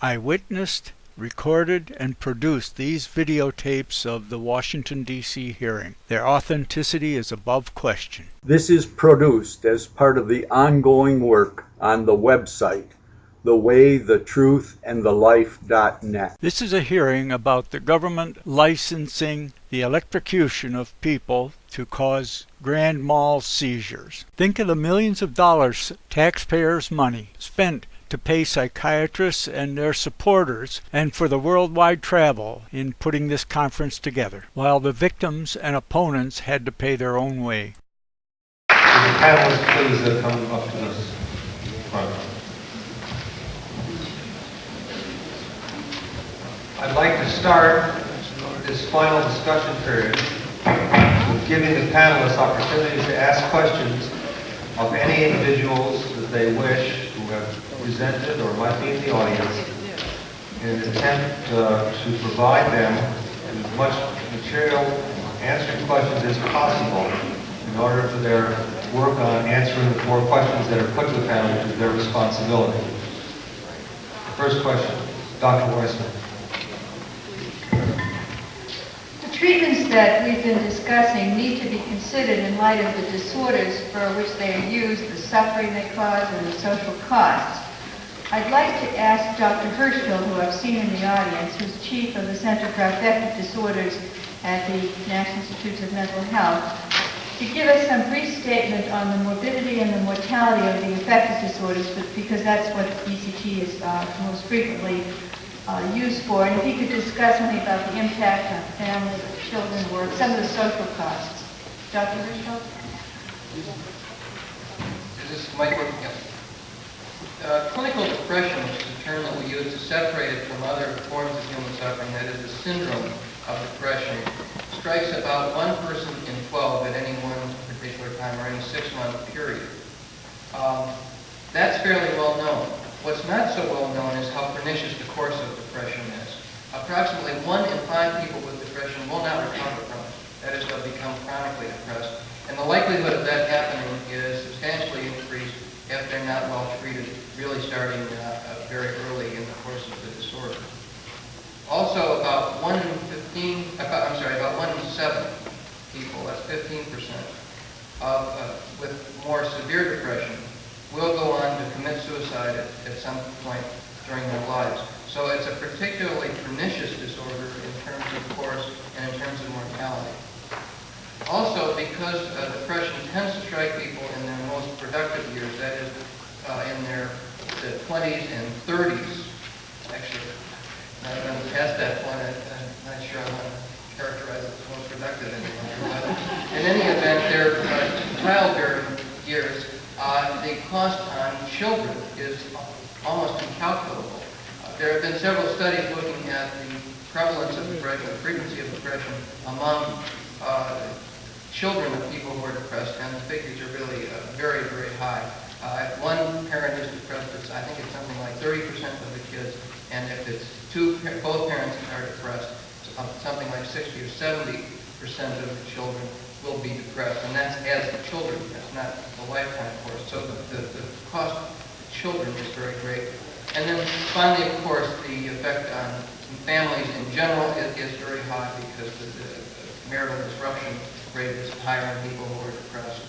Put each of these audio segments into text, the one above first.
I witnessed, recorded, and produced these videotapes of the Washington, D.C. hearing. Their authenticity is above question. This is produced as part of the ongoing work on the website, thewaythetruthandthelife.net. This is a hearing about the government licensing the electrocution of people to cause grand mal seizures. Think of the millions of dollars, taxpayers' money, spent to pay psychiatrists and their supporters and for the worldwide travel in putting this conference together, while the victims and opponents had to pay their own way. Would the panelists please come up to this front? I'd like to start this final discussion period with giving the panelists opportunities to ask questions of any individuals that they wish who have presented or might be in the audience, in an attempt to provide them as much material answering questions as possible in order for their work on answering the 4 questions that are put to the panel, which is their responsibility. First question, Dr. Weissman. The treatments that we've been discussing need to be considered in light of the disorders for which they are used, the suffering they cause, and the social costs. I'd like to ask Dr. Hirschfeld, who I've seen in the audience, who's chief of the Center for Affective Disorders at the National Institutes of Mental Health, to give us some brief statement on the morbidity and the mortality of the affective disorders, because that's what ECT is most frequently used for. And if you could discuss something about the impact on families, children, work, some of the social costs. Dr. Hirschfeld? Is this mic working? Yes. Clinical depression, which is a term that we use to separate it from other forms of human suffering, that is the syndrome of depression, strikes about 1 person in 12 at any one particular time or any 6-month period. That's fairly well known. What's not so well known is how pernicious the course of depression is. Approximately 1 in 5 people with depression will not recover from it. That is, they'll become chronically depressed. And the likelihood of that happening is substantially increased if they're not well treated, really starting very early in the course of the disorder. Also, about 1 in 7 people, that's 15%, with more severe depression will go on to commit suicide at some point during their lives. So it's a particularly pernicious disorder in terms of course and in terms of mortality. Also, because depression tends to strike people in their most productive years, that is, in their 20s and 30s, actually. Now that I'm past that point, I'm not sure I want to characterize it as most productive anymore. But in any event, their childbearing years, the cost on children is almost incalculable. There have been several studies looking at the prevalence of depression, the frequency of depression among children of people who are depressed, and the figures are really very, very high. If one parent is depressed, I think it's something like 30% of the kids, and if it's both parents are depressed, something like 60 or 70% of the children will be depressed, and that's as the children, that's not the lifetime course. So the cost to children is very great. And then finally, of course, the effect on families in general is very high because the marital disruption rate is higher in people who are depressed,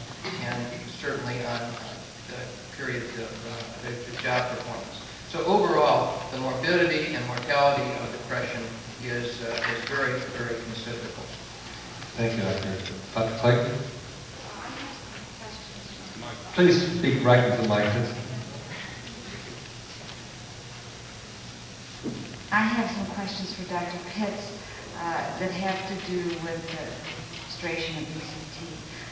and certainly on the period of the job performance. So overall, the morbidity and mortality of depression is very, very considerable. Thank you, Dr. Clayton. Please speak right into the mic. I have some questions for Dr. Pitts that have to do with the administration of ECT.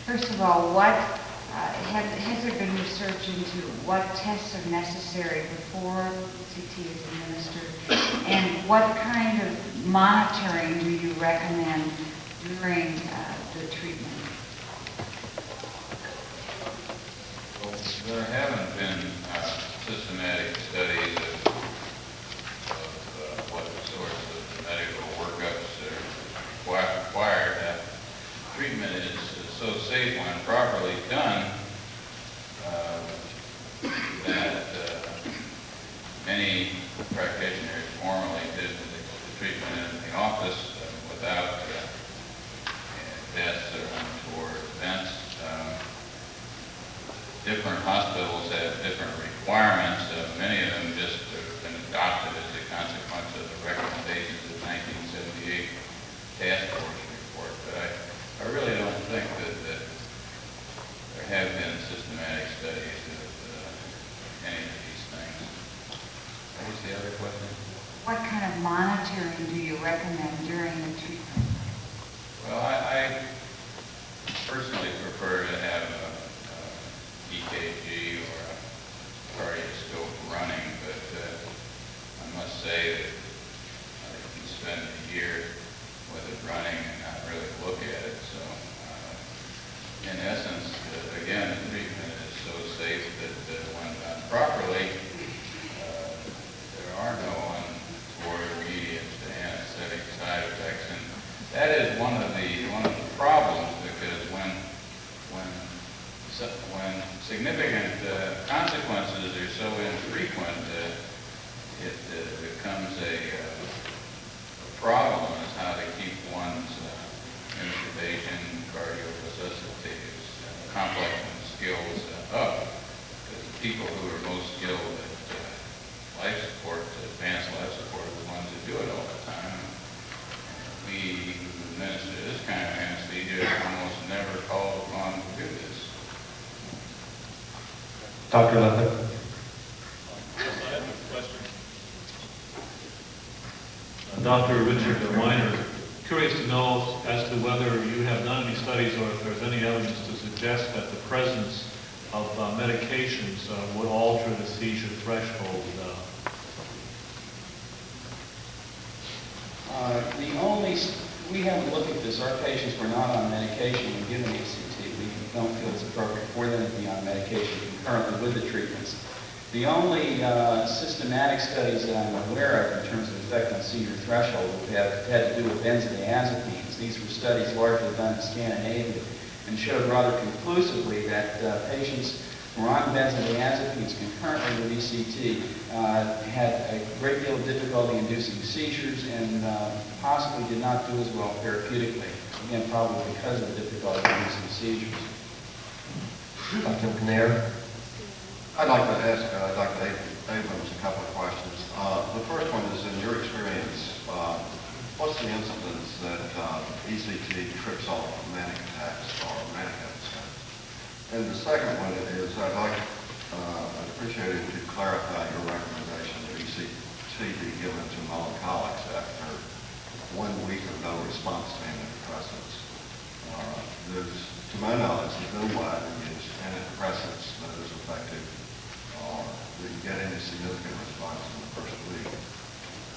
First of all, has there been research into what tests are necessary before ECT is administered, and what kind of monitoring do you recommend during the treatment? Well, there haven't been systematic studies of what sorts of medical workups are required. Treatment is so safe when properly done that many practitioners formerly did the treatment in the office without deaths or untoward events. Different hospitals have different requirements. Many of them just have been adopted as a consequence of the recommendations of the 1978 task force report. But I really don't think that there have been systematic studies of any of these things. What was the other question? What kind of monitoring do you recommend during the treatment? Well, I personally prefer to have a EKG or a cardioscope running, but I must say that you can spend a year with it running and not really look at it. So, in essence, again, the treatment is so safe that when done properly, there are no untoward immediate anesthetic side effects, and that is one of the problems, because when significant consequences are so infrequent, it becomes a problem as how to keep one's intubation, cardiorevsuscitatives, complex skills up. Because the people who are most skilled at life support, advanced life support, are the ones that do it all the time. We who administer this kind of anesthesia are almost never called upon to do this. Dr. Levitt. Yes, I have a question. Dr. Richard Weiner, curious to know as to whether you have done any studies or if there's any evidence to suggest that the presence of medications would alter the seizure threshold. We haven't looked at this. Our patients were not on medication when given ECT. We don't feel it's appropriate for them to be on medication concurrently with the treatments. The only systematic studies that I'm aware of in terms of effect on seizure threshold have had to do with benzodiazepines. These were studies largely done in Scandinavia and showed rather conclusively that patients who were on benzodiazepines concurrently with ECT had a great deal of difficulty inducing seizures and possibly did not do as well therapeutically. Again, probably because of the difficulty inducing seizures. Dr. McNair. I'd like to ask Dr. Abrams a couple of questions. The first one is, in your experience, what's the incidence that ECT trips off manic attacks or manic episodes? And the second one is, I'd appreciate it if you clarify your recommendation that ECT be given to melancholics after 1 week of no response to antidepressants. To my knowledge, there's no widely used antidepressants that is effective or didn't get any significant response in the first week.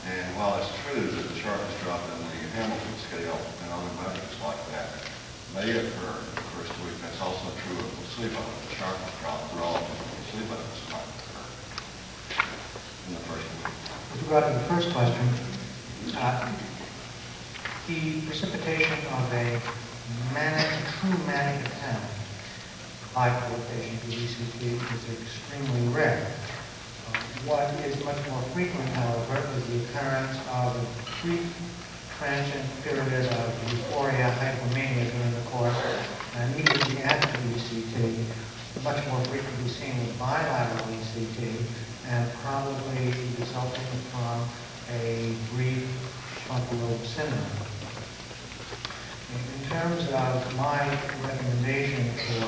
And while it's true that the sharpest drop in the Hamilton scale and other measures like that may occur in the first week, that's also true of placebo. The sharpest drop relative to placebo might occur in the first week. With regard to the first question, the precipitation of a true manic attack by a patient with ECT is extremely rare. What is much more frequent, however, is the occurrence of a brief transient period of euphoria, hypomania during the course, and immediately after ECT, much more frequently seen with bilateral ECT, and probably resulting from a brief frontal lobe syndrome. In terms of my recommendation for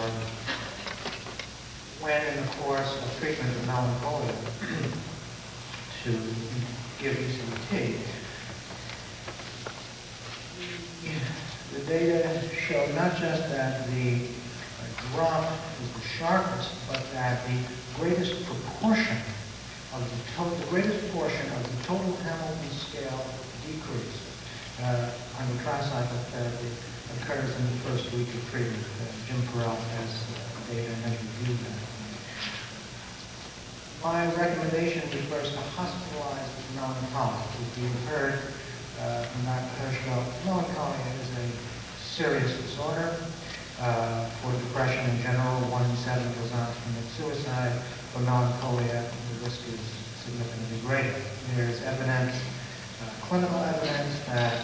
when in the course of treatment of melancholia to give ECT, the data show not just that the drop is the sharpest, but that the greatest proportion of the greatest portion of the total Hamilton scale decrease under tricycle therapy occurs in the first week of treatment. Jim Perel has data and has reviewed that. My recommendation refers to hospitalized melancholia. As you've heard from Dr. Hirschfeld, melancholia is a serious disorder. For depression in general, 1 in 7 goes on to commit suicide. For melancholia, the risk is significantly greater. There's evidence, clinical evidence, that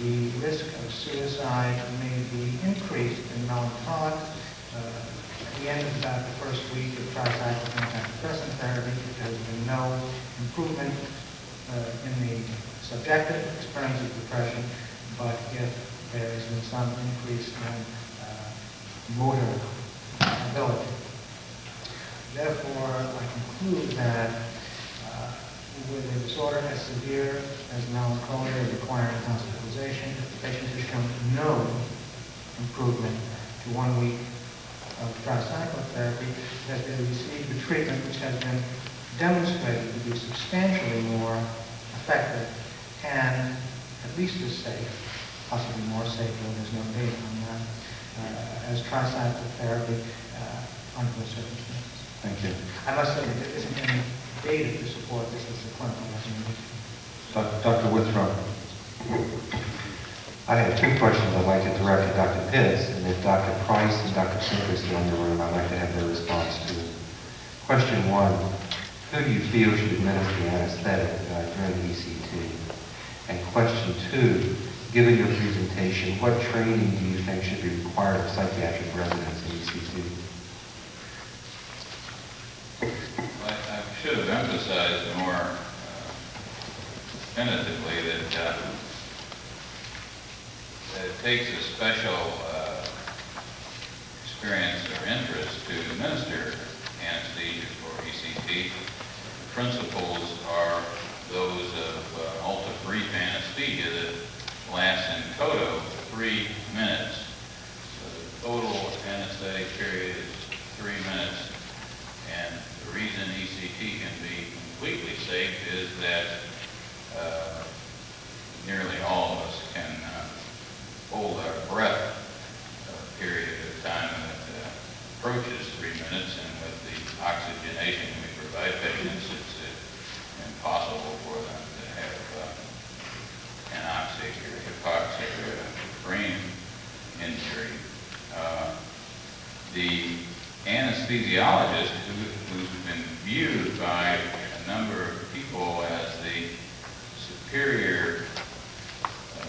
the risk of suicide may be increased in melancholics at the end of about the first week of tricyclic antidepressant therapy. There's been no improvement in the subjective experience of depression, but if there has been some increase in motor ability. Therefore, I conclude that with a disorder as severe as melancholia requiring hospitalization, if the patient has shown no improvement to 1 week of tricyclic therapy, that they receive the treatment which has been demonstrated to be substantially more effective and at least as safe, possibly more safe, though there's no data on that, as tricyclic therapy under those circumstances. Thank you. I must say that there isn't any data to support this as a clinical recommendation. Dr. Withrow. I have two questions I'd like to direct to Dr. Pitts, and if Dr. Price and Dr. Sinker is still in the room, I'd like to have their response to question one. Who do you feel should administer the anesthetic during the ECT? And question two, given your presentation, what training do you think should be required of psychiatric residents in ECT? I should have emphasized more definitively that it takes a special experience or interest to administer anesthesia for ECT. The principles are those of ultra-brief anesthesia that lasts in toto 3 minutes. So the total anesthetic period is 3 minutes. And the reason ECT can be completely safe is that nearly all of us can hold our breath a period of time that approaches 3 minutes, and with the oxygenation we provide patients, it's impossible for them to have anoxic or hypoxic or brain injury. The anesthesiologist who's been viewed by a number of people as the superior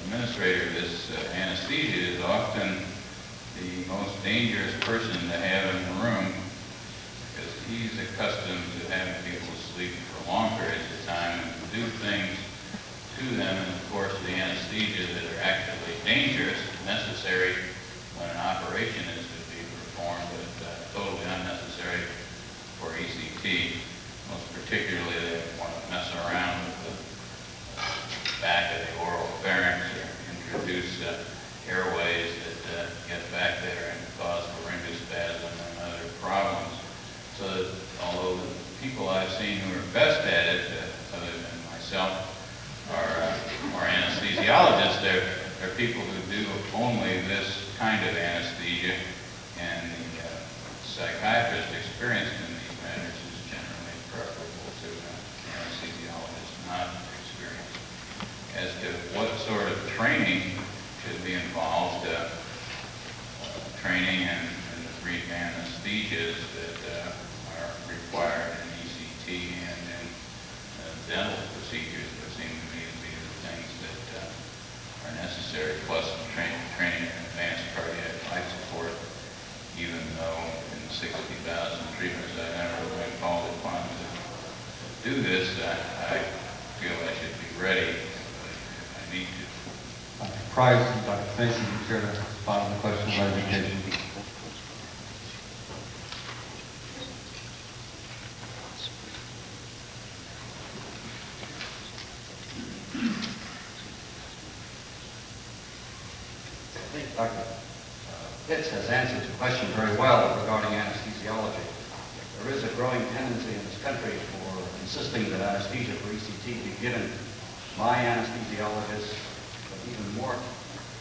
administrator of this anesthesia is often the most dangerous person to have in the room, because he's accustomed to having people sleep for long periods of time and do things to them in the course of the anesthesia that are actually dangerous, necessary when an operation is to be performed, but totally unnecessary for ECT. Most particularly, they want to mess around with the back of the oral pharynx or introduce airways that get back there and cause laryngospasm and other problems. So that although the people I've seen who are best at it, other than myself, are anesthesiologists, they're people who do only this kind of anesthesia, and the psychiatrist experienced in these matters is generally preferable to anesthesiologists not experienced. As to what sort of training should be involved, training in the brief anesthesias that are required in ECT and in dental procedures would seem to me to be the things that are necessary, plus training in advanced cardiac life support, even though in the 60,000 treatments I've never been called upon to do this, I feel I should be ready if I need to. Dr. Price and Dr. Finch, you can share the following questions about education. I think Dr. Pitts has answered the question very well regarding anesthesiology. There is a growing tendency in this country for insisting that anesthesia for ECT be given by anesthesiologists, but even more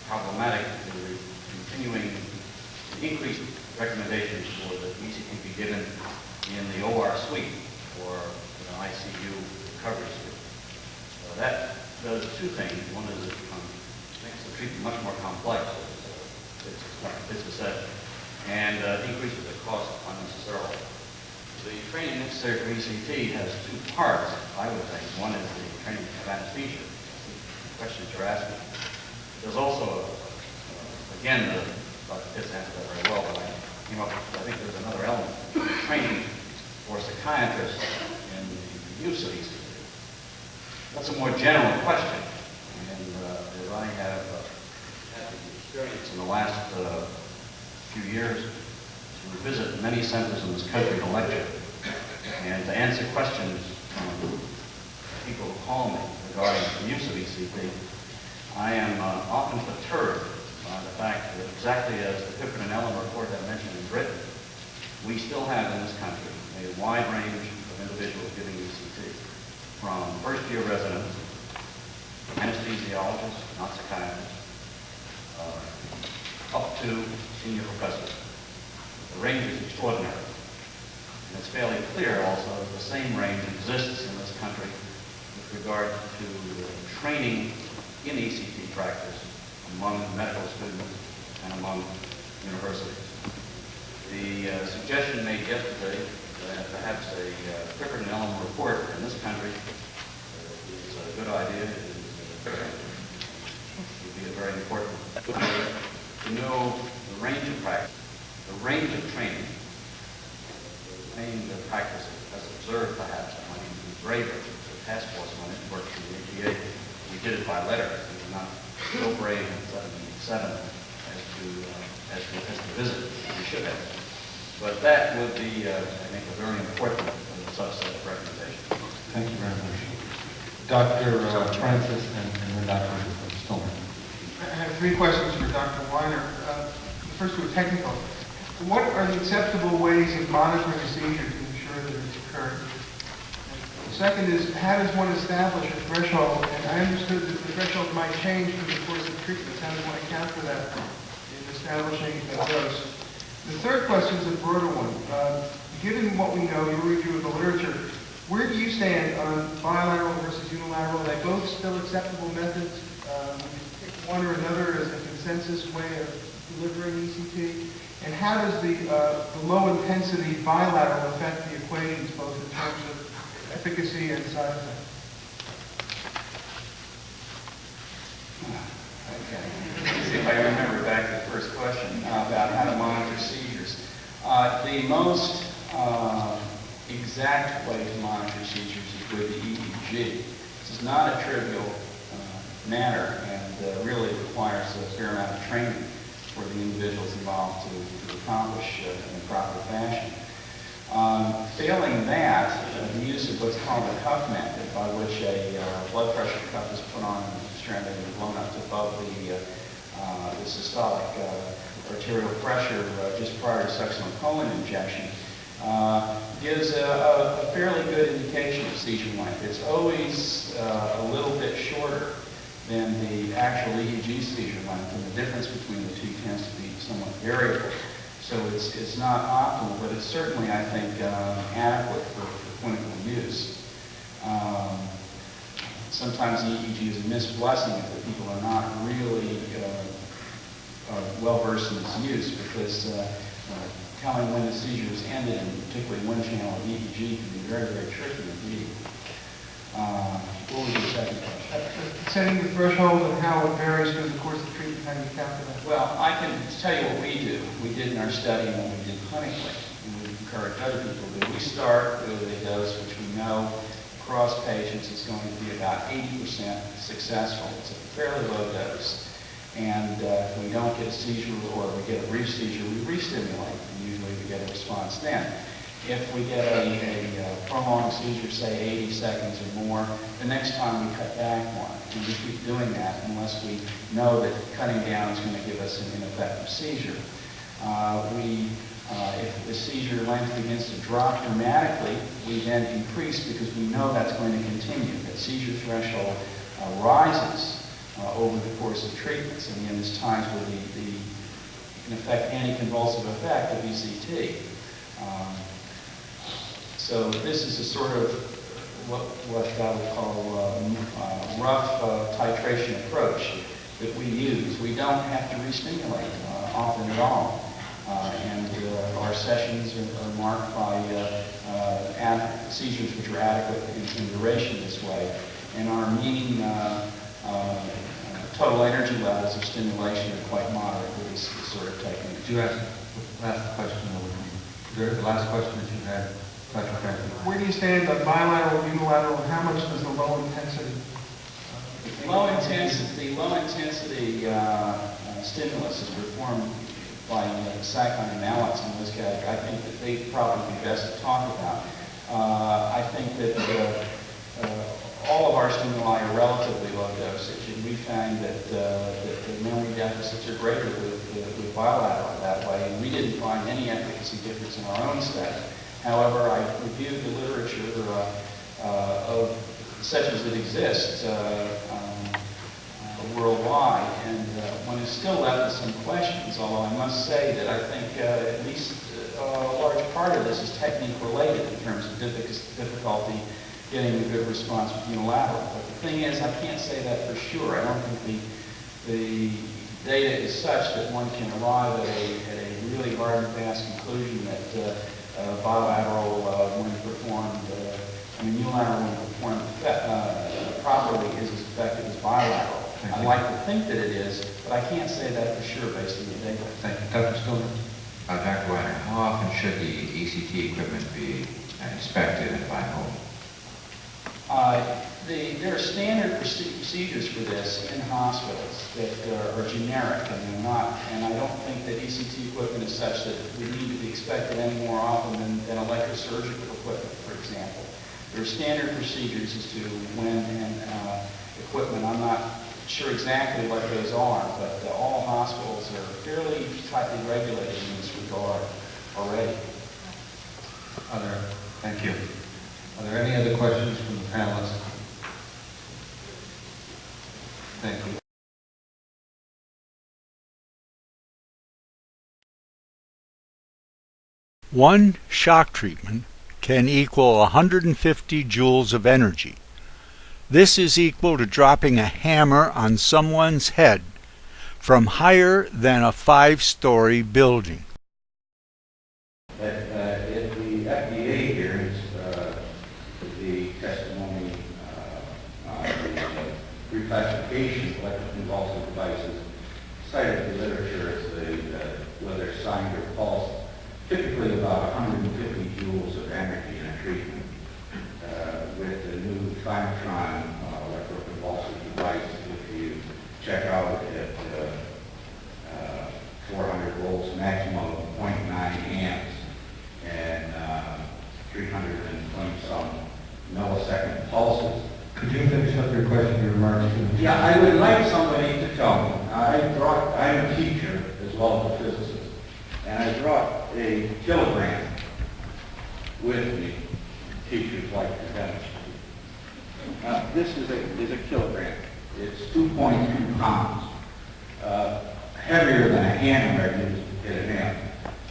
problematic, the continuing increased recommendations for the ECT be given in the OR suite or an ICU recovery suite. So that does two things. One is it makes the treatment much more complex, as Dr. Pitts has said, and increases the cost unnecessarily. The training necessary for ECT has two parts, I would think. One is the training of anesthesia, the questions you're asking. There's also, again, Dr. Pitts answered that very well, but I came up with, I think there's another element, training for psychiatrists in the use of ECT. That's a more general question, and as I have had the experience in the last few years to visit many centers in this country to lecture and to answer questions from people who call me regarding the use of ECT, I am often perturbed by the fact that exactly as the Pippin and Ellen report I mentioned in Britain, we still have in this country a wide range of individuals giving ECT, from first-year residents, anesthesiologists, not psychiatrists, up to senior professors. The range is extraordinary. And it's fairly clear also that the same range exists in this country with regard to training in ECT practice among medical students and among universities. The suggestion made yesterday that perhaps a Pippin and Ellen report in this country is a good idea. It would be a very important to know the range of practice, the range of training, the range of practice as observed perhaps among the braver, the task force when it worked for the APA. We did it by letter. We were not so brave in 1977 as to visit. We should have. But that would be, I think, a very important subset of recommendation. Thank you very much. Dr. Francis and then Dr. Stillman. I have three questions for Dr. Weiner. The first two are technical. What are the acceptable ways of monitoring a seizure to ensure that it's occurring? The second is, how does one establish a threshold? And I understood that the threshold might change through the course of treatment. How does one account for that in establishing a dose? The third question is a broader one. Given what we know, your review of the literature, where do you stand on bilateral versus unilateral? Are they both still acceptable methods? Would you pick one or another as a consensus way of delivering ECT? And how does the low-intensity bilateral affect the equations, both in terms of efficacy and side effects? Okay. See if I remember back to the first question about how to monitor seizures. The most exact way to monitor seizures is with the EEG. This is not a trivial matter and really requires a fair amount of training for the individuals involved to accomplish in a proper fashion. Failing that, the use of what's called the cuff method, by which a blood pressure cuff is put on and stranded and blown up to above the systolic arterial pressure just prior to succinylcholine colon injection, gives a fairly good indication of seizure length. It's always a little bit shorter than the actual EEG seizure length, and the difference between the two tends to be somewhat variable. So it's not optimal, but it's certainly, I think, adequate for clinical use. Sometimes the EEG is a missed blessing if the people are not really well-versed in its use, because telling when the seizure is ended, and particularly one channel of EEG, can be very, very tricky indeed. What was your second question? Setting the threshold and how it varies through the course of treatment, how you account for that? Well, I can tell you what we do. We did in our study and what we did clinically, and we encourage other people to do. We start with a dose which we know across patients is going to be about 80% successful. It's a fairly low dose. And if we don't get a seizure or we get a brief seizure, we re-stimulate, and usually we get a response then. If we get a prolonged seizure, say 80 seconds or more, the next time we cut back one. And we keep doing that unless we know that cutting down is going to give us an ineffective seizure. If the seizure length begins to drop dramatically, we then increase because we know that's going to continue. That seizure threshold rises over the course of treatments, and then there's times where the in effect, anticonvulsive effect of ECT. So this is a sort of what I would call rough titration approach that we use. We don't have to re-stimulate often at all. And our sessions are marked by seizures which are adequate in duration this way. And our mean total energy levels of stimulation are quite moderate with this sort of technique. Did you ask the last question? The last question that you had, Dr. Franklin? Where do you stand on bilateral, unilateral, and how much does the low intensity? Low intensity stimulus is performed by psychoanalysts in this category. I think that they'd probably be best to talk about. I think that all of our stimuli are relatively low dosage, and we find that the memory deficits are greater with bilateral that way, and we didn't find any efficacy difference in our own study. However, I reviewed the literature of such as it exists worldwide, and one is still left with some questions, although I must say that I think at least a large part of this is technique related in terms of difficulty getting a good response with unilateral. But the thing is, I can't say that for sure. I don't think the data is such that one can arrive at a really hard and fast conclusion that bilateral, when performed, unilateral when performed properly is as effective as bilateral. I'd like to think that it is, but I can't say that for sure based on the data. Thank you. Dr. Stillman? Dr. Weiner, how often should the ECT equipment be inspected and by whom? There are standard procedures for this in hospitals that are generic and they're not, and I don't think that ECT equipment is such that we need to be expected any more often than electrosurgical equipment, for example. There are standard procedures as to when and equipment. I'm not sure exactly what those are, but all hospitals are fairly tightly regulated in this regard already. Thank you. Are there any other questions from the panelists? Thank you. One shock treatment can equal 150 joules of energy. This is equal to dropping a hammer on someone's head from higher than a 5-story building. At the FDA hearings, the testimony on the reclassification of electroconvulsive devices cited the literature as whether signed or false, typically about 150 joules of energy in a treatment. With the new Thymatron electroconvulsive device, if you check out at 400 volts maximum of 0.9 amps and 320-some millisecond pulses. Could you finish up your question, your remarks? Yeah, I would like somebody to tell me. I'm a teacher as well as a physicist, and I brought a kilogram with me. Teachers like to demonstrate. This is a kilogram. It's 2.2 pounds. Heavier than a hammer used to hit an amp.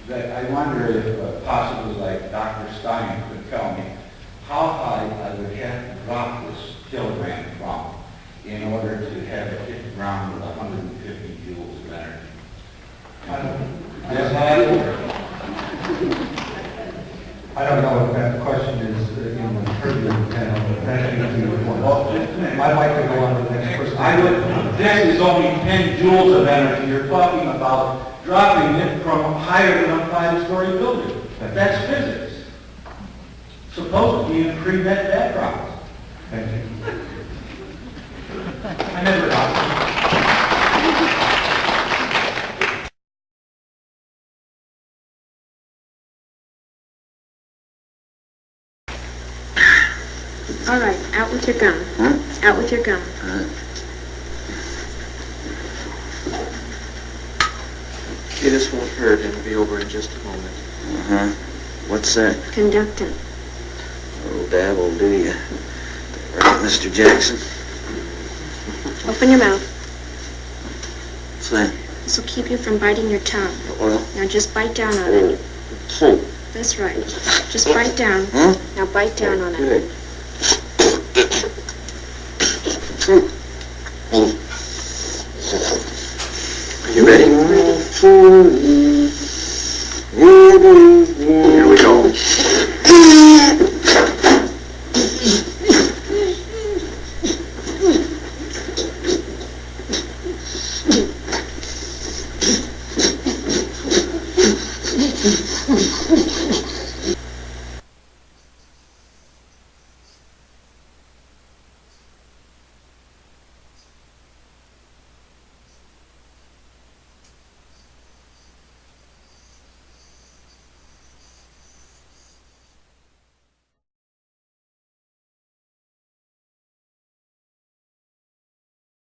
But I wonder if possibly like Dr. Stein could tell me how high I would have to drop this kilogram from in order to have it hit the ground with 150 joules of energy. I don't know if that question is in the purview of the panel, but that is the point. I'd like to go on to the next person. This is only 10 joules of energy. You're talking about dropping it from higher than a 5-story building. That's physics. Supposedly in pre-med backgrounds. Thank you. I never got All right, out with your gum. Out with your gum. Okay, this won't hurt. It'll be over in just a moment. What's that? Conductant. Oh, that will do you. Right, Mr. Jackson. Open your mouth. What's that? This will keep you from biting your tongue. Well. Now just bite down on it. That's right. Just bite down. Now bite down on it. Good. Are you ready? Here we go.